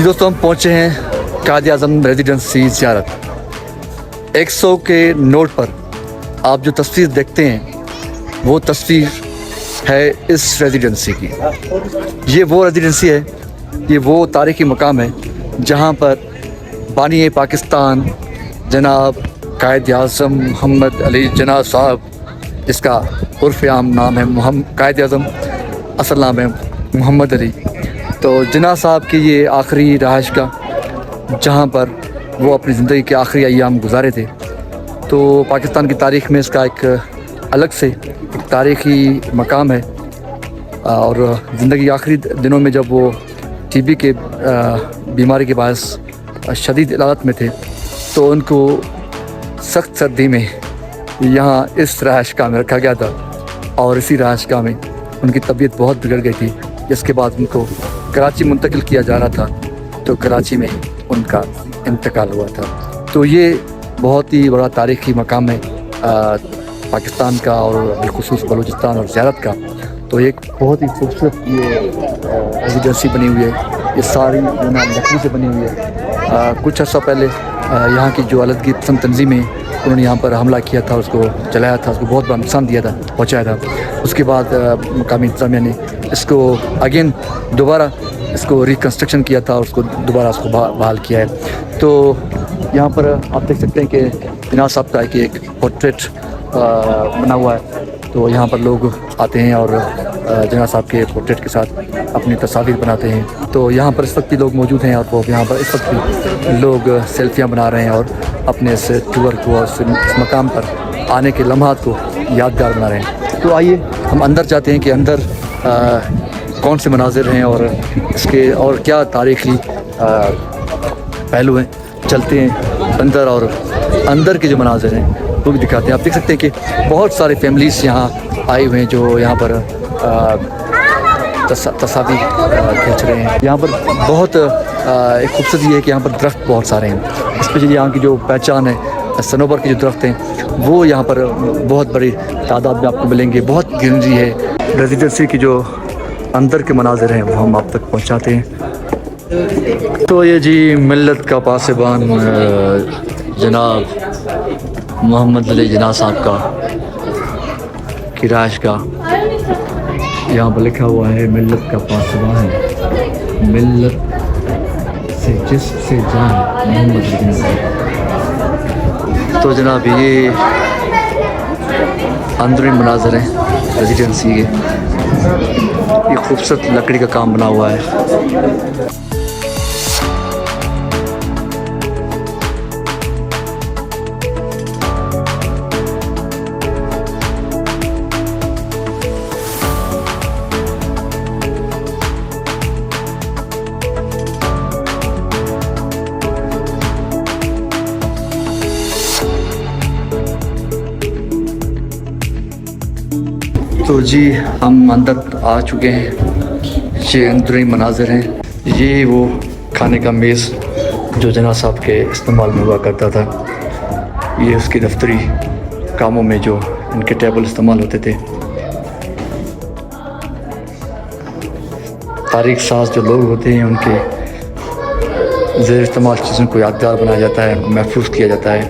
जी दोस्तों, हम पहुँचे हैं कायद-ए-आज़म रेजिडेंसी ज़ियारत। 100 के नोट पर आप जो तस्वीर देखते हैं वो तस्वीर है इस रेजिडेंसी की। ये वो रेजिडेंसी है, ये वो तारीख़ी मकाम है जहाँ पर बानी पाकिस्तान जनाब कायद-ए-आज़म मोहम्मद अली जिन्ना साहब, जिसका उर्फ़ आम नाम है कायद-ए-आज़म, असल नाम है मोहम्मद अली। तो जिन्ना साहब की ये आखिरी रहायशगाह जहाँ पर वो अपनी ज़िंदगी के आखिरी अय्याम गुजारे थे। तो पाकिस्तान की तारीख़ में इसका एक अलग से एक तारीख़ी मकाम है। और ज़िंदगी के आखिरी दिनों में जब वो टीबी के बीमारी के बायस शदीद हालत में थे तो उनको सख्त सर्दी में यहाँ इस रहायशगाह में रखा गया था और इसी रहायशगाह में उनकी तबीयत बहुत बिगड़ गई थी, जिसके बाद उनको कराची मुंतकिल किया जा रहा था। तो कराची में उनका इंतकाल हुआ था। तो ये बहुत ही बड़ा तारीख़ी मकाम है पाकिस्तान का और बिलखुसूस बलूचिस्तान और ज़ियारत का। तो एक बहुत ही खूबसूरत ये रेजिडेंसी बनी हुई है। ये सारी लकड़ी से बनी हुई है। कुछ अर्सा पहले यहाँ की जो अलदगी पसंद तंजीमें उन्होंने यहाँ पर हमला किया था, उसको जलाया था, उसको बहुत बड़ा नुकसान दिया था, पहुँचाया था। उसके बाद मकामी इंतज़ामिया ने इसको अगेन दोबारा इसको रिकन्स्ट्रक्शन किया था और उसको दोबारा उसको बहाल किया है। तो यहाँ पर आप देख सकते हैं कि जिन्ना साहब का एक पोर्ट्रेट बना हुआ है। तो यहाँ पर लोग आते हैं और जिन्ना साहब के पोर्ट्रेट के साथ अपनी तस्वीर बनाते हैं। तो यहाँ पर इस वक्त भी लोग मौजूद हैं और वो यहाँ पर इस वक्त भी लोग सेल्फियाँ बना रहे हैं और अपने इस टूर को और इस मकाम पर आने के लम्हात को यादगार बना रहे हैं। तो आइए हम अंदर जाते हैं कि अंदर कौन से मनाजिर हैं और इसके और क्या तारीख़ी पहलू हैं। चलते हैं अंदर और अंदर के जो मनाजिर हैं वो भी दिखाते हैं। आप देख सकते हैं कि बहुत सारे फैमिलीज़ यहाँ आए हुए हैं जो यहाँ पर तस्वीर खींच रहे हैं। यहाँ पर बहुत एक खूबसूरती है कि यहाँ पर दरख्त बहुत सारे हैं। स्पेशली यहाँ की जो पहचान है सनोबर के जो दरख्त हैं वो यहाँ पर बहुत बड़ी तादाद में आपको मिलेंगे। बहुत ग्रीनरी है। रेजिडेंसी की जो अंदर के मनाजिर हैं वो हम आप तक पहुँचाते हैं। तो ये जी मिल्लत का पासबान जनाब मोहम्मद अली जिन्ना साहब का की रहायशगाह, यहाँ पर लिखा हुआ है मिल्लत का पासबान है, मिल्लत से जिस्म से जान मोहम्मद अली जिन्ना साहब। तो जनाब ये अंदरूनी मनाज़िर हैं रेजिडेंसी के। ये खूबसूरत लकड़ी का काम बना हुआ है। तो जी हम अंदर आ चुके हैं। ये अंदरूनी मनाजिर हैं। ये वो खाने का मेज़ जो जिन्ना साहब के इस्तेमाल में हुआ करता था। ये उसकी दफ्तरी कामों में जो इनके टेबल इस्तेमाल होते थे। तारीख़ साज जो लोग होते हैं उनके ज़ेर इस्तेमाल चीज़ों को यादगार बनाया जाता है, उनको महफूज किया जाता है।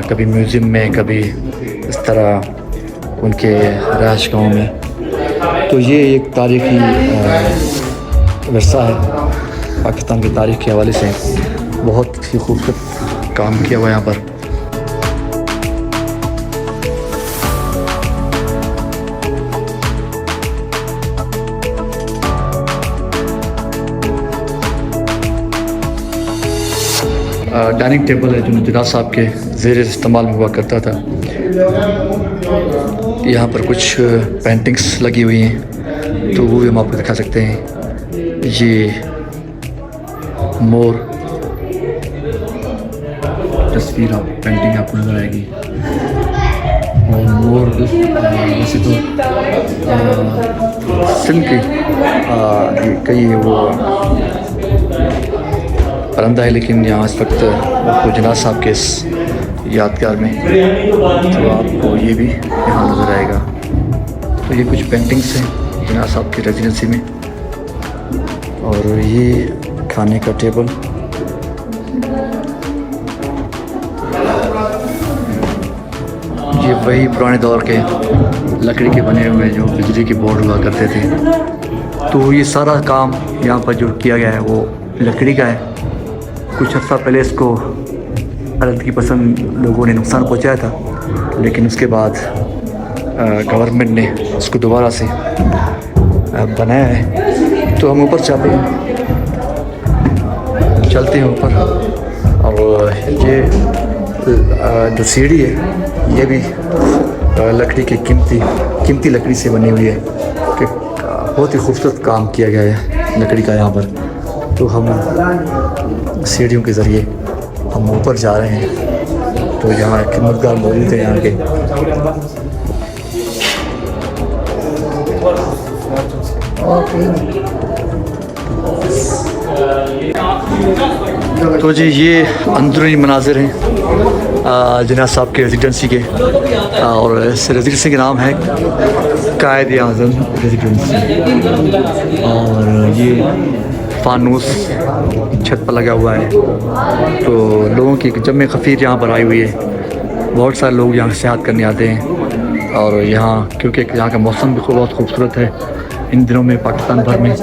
कभी म्यूज़ियम में, कभी इस तरह उनके रहायशगाहों में। तो ये एक तारीख़ी विरसा है पाकिस्तान की तारीख़ के हवाले से। बहुत ही खूबसूरत काम किया हुआ यहाँ पर। डाइनिंग टेबल है जो जिन्ना साहब के ज़ेर इस्तेमाल में हुआ करता था। यहाँ पर कुछ पेंटिंग्स लगी हुई हैं तो वो भी हम आपको दिखा सकते हैं। ये मोर तस्वीर आप पेंटिंग आपको नज़र आएगी और मोर वैसे तो सिंध के कई वो परंदा है, लेकिन यहाँ इस वक्त आपको जिन्ना साहब के इस यादगार में तो आपको ये भी यहाँ नज़र आएगा। तो ये कुछ पेंटिंग्स हैं जिन्ना साहब की रेजिडेंसी में। और ये खाने का टेबल। ये वही पुराने दौर के लकड़ी के बने हुए जो बिजली के बोर्ड हुआ करते थे। तो ये सारा काम यहाँ पर जो किया गया है वो लकड़ी का है। कुछ अर्सा पहले इसको अरद की पसंद लोगों ने नुकसान पहुँचाया था, लेकिन उसके बाद गवर्नमेंट ने इसको दोबारा से बनाया है। तो हम ऊपर चलते हैं ऊपर। और ये जो सीढ़ी है ये भी लकड़ी की कीमती लकड़ी से बनी हुई है कि बहुत ही खूबसूरत काम किया गया है लकड़ी का यहाँ पर। तो हम सीढ़ियों के ज़रिए हम ऊपर जा रहे हैं। तो यहाँ खिदमतगार मौजूद है यहाँ के। तो जी ये अंदरूनी मनाजिर हैं जिन्ना साहब के रेजिडेंसी के। और इस रेजिडेंसी का नाम है कायद आज़म रेजिडेंसी। और ये फानूस छत पर लगा हुआ है। तो लोगों की जम खफीर यहाँ पर आई हुई है। बहुत सारे लोग यहाँ सेहत करने आते हैं। और यहाँ क्योंकि यहाँ का मौसम भी बहुत खूबसूरत है। इन दिनों में पाकिस्तान भर में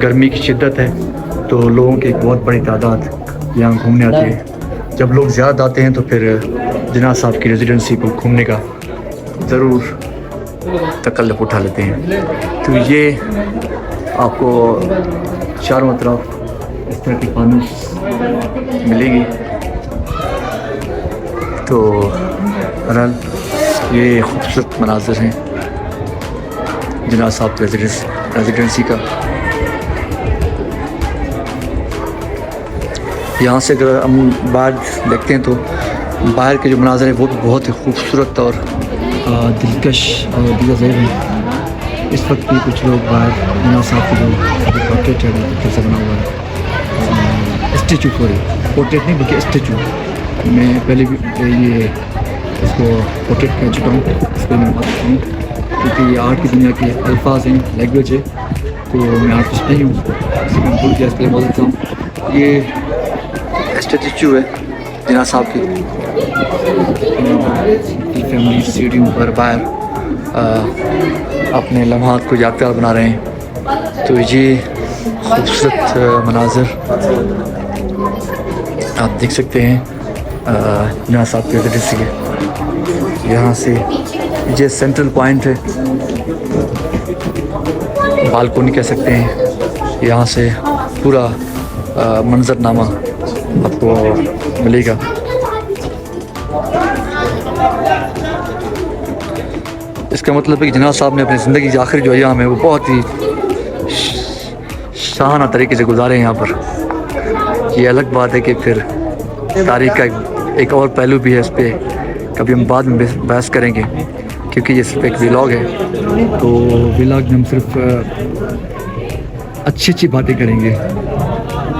गर्मी की शिद्दत है, तो लोगों की एक बहुत बड़ी तादाद यहाँ घूमने आती है। जब लोग ज़्यादा आते हैं तो फिर जिन्ना साहब की रेजिडेंसी को घूमने का ज़रूर तकल्लुफ़ उठा लेते हैं। तो ये आपको चारों तरफ इस तरह की फानूस मिलेगी। तो बहरहाल ये खूबसूरत मनाज़िर हैं जिन्ना साहब रेजिडेंसी का। यहाँ से अगर हम बाहर देखते हैं तो बाहर के जो मनाज़िर हैं वो भी बहुत ही खूबसूरत और दिलकश और दिलज़ेब हैं। इस वक्त भी कुछ लोग बाहर जिन्ना साहब की जो पोर्ट्रेट है कैसे बना हुआ है, स्टैचू पोर्ट्रेट नहीं बल्कि स्टैचू। मैं पहले भी ये इसको पोर्ट्रेट कह चुका हूँ, इस पर मैं बात करूँ क्योंकि ये आर्ट की दुनिया के अल्फाज हैं, लैंग्वेज है। तो मैं आर्टिस्ट नहीं हूँ, इसी में भूल गया, इस पर बोल देता हूँ। ये स्टैचू है जिन्ना साहब की फैमिली सीढ़ियों पर बाहर अपने लम्हात को यादगार बना रहे हैं। तो ये खूबसूरत मनाज़िर आप देख सकते हैं जिन्ना साहब के रेजिडेंसी के। यहाँ से ये सेंट्रल पॉइंट है, बालकोनी कह सकते हैं। यहाँ से पूरा मंजरनामा आपको मिलेगा। इसका मतलब है कि जिन्ना साहब ने अपनी ज़िंदगी के आखिरी जो अयाम है वो बहुत ही शाहाना तरीके से गुजारे हैं यहाँ पर। ये अलग बात है कि फिर तारीख का एक और पहलू भी है, इस पर कभी हम बाद में बहस करेंगे क्योंकि ये सिर्फ एक व्लॉग है। तो व्लॉग में हम सिर्फ अच्छी अच्छी बातें करेंगे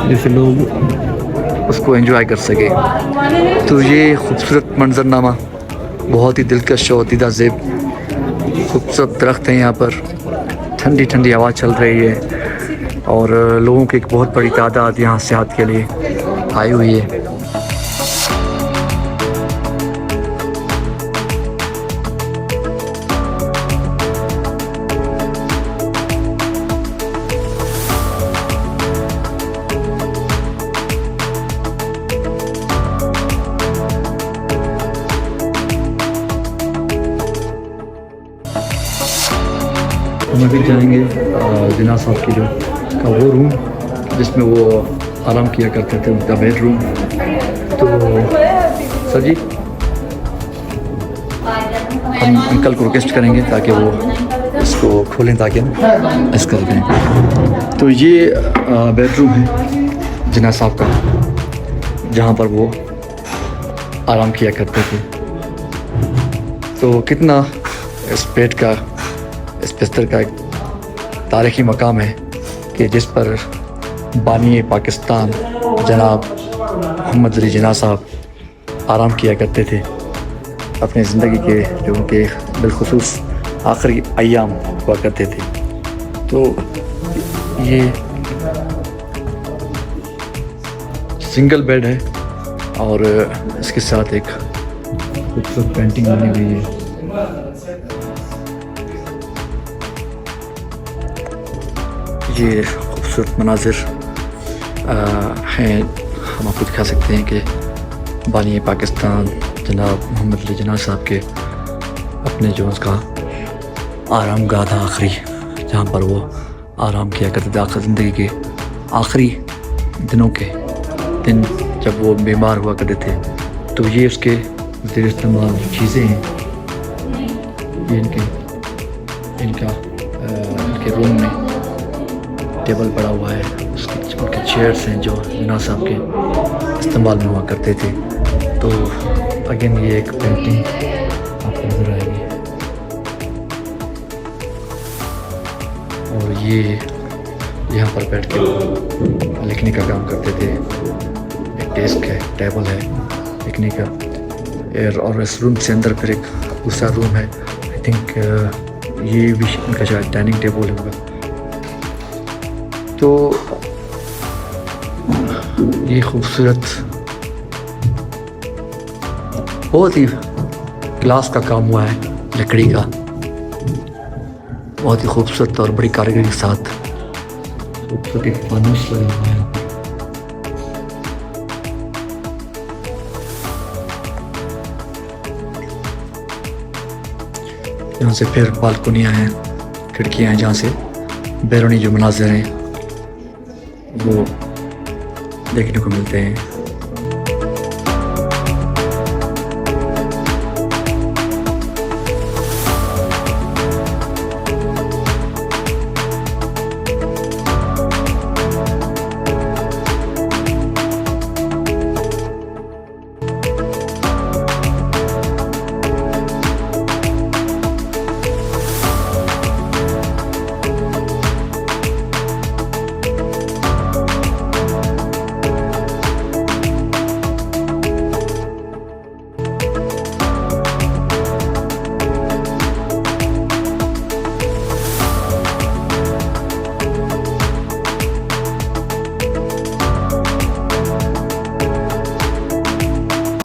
जिससे लोग उसको एंजॉय कर सके। तो ये खूबसूरत मंजरनामा बहुत ही दिलकश और दिलज़ेब खूबसूरत दरख्त हैं यहाँ पर। ठंडी ठंडी हवा चल रही है और लोगों की एक बहुत बड़ी तादाद यहाँ सेहत के लिए आई हुई है। हम अभी जाएंगे जिन्ना साहब की जो का वो रूम जिसमें वो आराम किया करते थे, उनका बेडरूम। तो सर जी हम अंकल को रिक्वेस्ट करेंगे ताकि वो इसको खोलें ताकि हम इसका देखें। तो ये बेडरूम है जिन्ना साहब का जहाँ पर वो आराम किया करते थे। तो कितना इस बेड का इस बिस्तर का एक तारीख़ी मकाम है कि जिस पर बानी पाकिस्तान जनाब मोहम्मद अली जिन्ना साहब आराम किया करते थे अपने ज़िंदगी के जो उनके बिलखुसूस आखिरी अयाम हुआ करते थे। तो ये सिंगल बेड है और इसके साथ एक खूबसूरत पेंटिंग बनी हुई है। ये खूबसूरत मनाजिर हैं, हम आपको दिखा सकते हैं कि बानी पाकिस्तान जनाब मोहम्मद अली जिन्ना साहब के अपने जो उसका आराम गाह था आखिरी, जहाँ पर वो आराम किया करते थे आखिर ज़िंदगी के आखिरी दिनों के दिन जब वो बीमार हुआ करते थे। तो ये उसके ज़ेर इस्तेमाल चीज़ें हैं, ये इनके रूम में टेबल पड़ा हुआ है, उनके चेयर्स हैं जो जिन्ना साहब के इस्तेमाल में हुआ करते थे। तो अगेन ये एक पेंटिंग आपको नज़र आएगी और ये यहाँ पर बैठ के लिखने का काम करते थे। एक डेस्क है, टेबल है लिखने का, और इस रूम से अंदर फिर एक दूसरा रूम है। आई थिंक ये भी इनका शायद डाइनिंग टेबल होगा। तो ये खूबसूरत बहुत ही ग्लास का काम हुआ है, लकड़ी का, बहुत ही खूबसूरत और बड़ी कारीगरी के साथ खूबसूरत एक फानुस लगा हुआ है। यहाँ से फिर बालकोनियाँ हैं, खिड़कियाँ हैं, जहाँ से बैरूनी जो मनाज़िर हैं वो देखने को मिलते हैं।